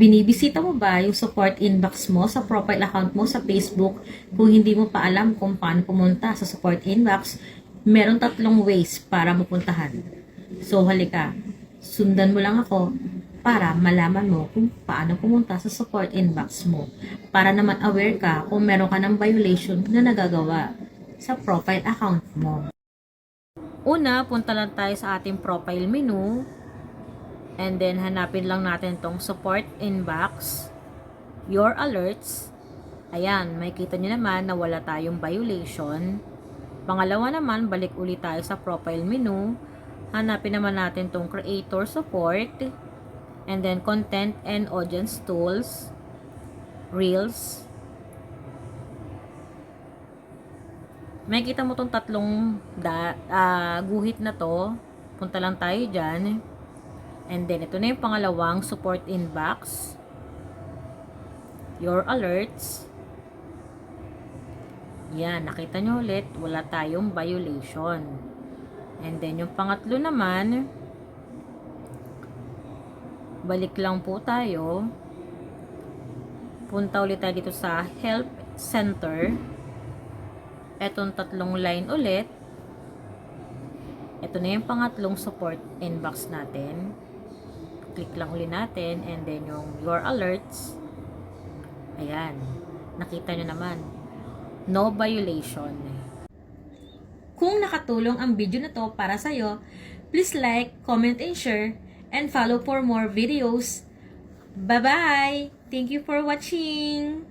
Binibisita mo ba yung support inbox mo sa profile account mo sa Facebook? Kung hindi mo pa alam kung paano pumunta sa support inbox, meron 3 ways para mapuntahan. So halika, sundan mo lang ako para malaman mo kung paano pumunta sa support inbox mo. Para naman aware ka kung meron ka ng violation na nagagawa sa profile account mo. Una, punta lang tayo sa ating profile menu. And then, hanapin lang natin tong support inbox, your alerts. Ayan, makikita nyo naman na wala tayong violation. Pangalawa naman, balik ulit tayo sa profile menu. Hanapin naman natin tong creator support. And then, content and audience tools, reels. Makikita mo tong 3 guhit na to. Punta lang tayo dyan. And then, ito na yung pangalawang support inbox. Your alerts. Yan, nakita nyo ulit, wala tayong violation. And then, yung pangatlo naman, balik lang po tayo. Punta ulit tayo dito sa Help Center. Etong 3 line ulit. Ito na yung pangatlong support inbox natin. Click lang ulit natin, and then yung your alerts. Ayan, nakita nyo naman, no violation. Kung nakatulong ang video na to para sa'yo, please like, comment, and share, and follow for more videos. Bye-bye! Thank you for watching!